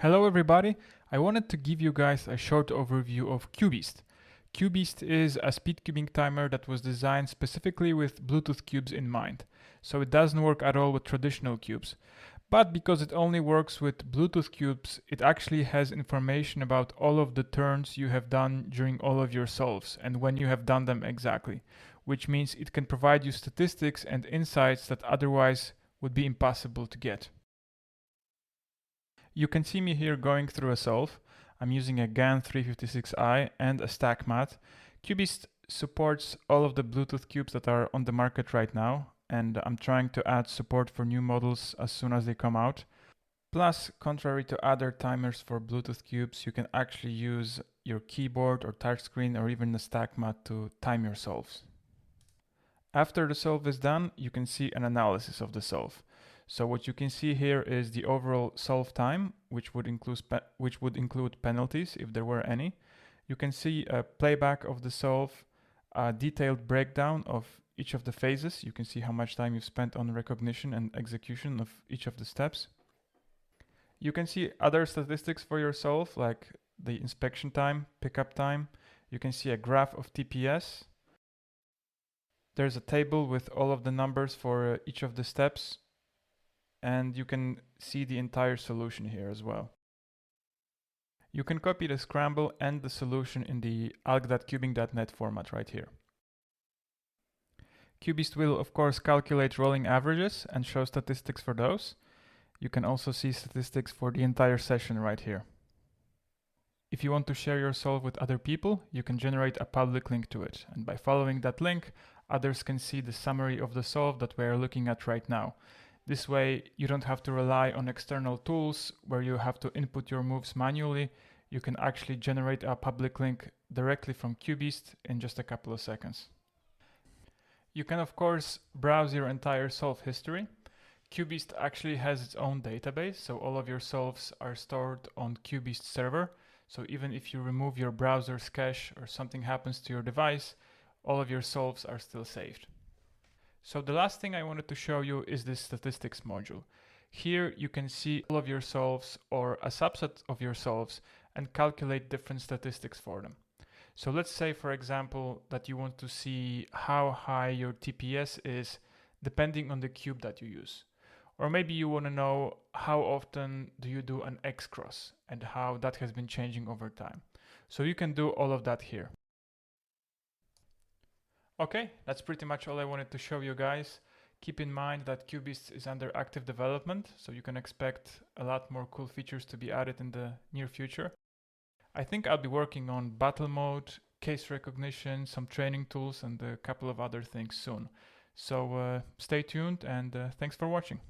Hello everybody, I wanted to give you guys a short overview of Cubeast. Cubeast is a speedcubing timer that was designed specifically with Bluetooth cubes in mind. So it doesn't work at all with traditional cubes. But because it only works with Bluetooth cubes, it actually has information about all of the turns you have done during all of your solves and when you have done them exactly, which means it can provide you statistics and insights that otherwise would be impossible to get. You can see me here going through a solve. I'm using a GAN 356i and a stack mat. Cubeast supports all of the Bluetooth cubes that are on the market right now, and I'm trying to add support for new models as soon as they come out. Plus, contrary to other timers for Bluetooth cubes, you can actually use your keyboard or touchscreen or even the stack mat to time your solves. After the solve is done, you can see an analysis of the solve. So what you can see here is the overall solve time, which would include penalties if there were any. You can see a playback of the solve, a detailed breakdown of each of the phases. You can see how much time you've spent on recognition and execution of each of the steps. You can see other statistics for your solve, like the inspection time, pickup time. You can see a graph of TPS. There's a table with all of the numbers for each of the steps, and you can see the entire solution here as well. You can copy the scramble and the solution in the alg.cubing.net format right here. Cubeast will of course calculate rolling averages and show statistics for those. You can also see statistics for the entire session right here. If you want to share your solve with other people, you can generate a public link to it, and by following that link, others can see the summary of the solve that we are looking at right now. This way, you don't have to rely on external tools where you have to input your moves manually. You can actually generate a public link directly from Cubeast in just a couple of seconds. You can of course browse your entire solve history. Cubeast actually has its own database, so all of your solves are stored on Cubeast server. So even if you remove your browser's cache or something happens to your device, all of your solves are still saved. So the last thing I wanted to show you is this statistics module. Here you can see all of your solves or a subset of your solves and calculate different statistics for them. So let's say, for example, that you want to see how high your TPS is depending on the cube that you use. Or maybe you want to know how often do you do an X cross and how that has been changing over time. So you can do all of that here. Okay, that's pretty much all I wanted to show you guys. Keep in mind that Cubeast is under active development, so you can expect a lot more cool features to be added in the near future. I think I'll be working on battle mode, case recognition, some training tools, and a couple of other things soon. So stay tuned and thanks for watching.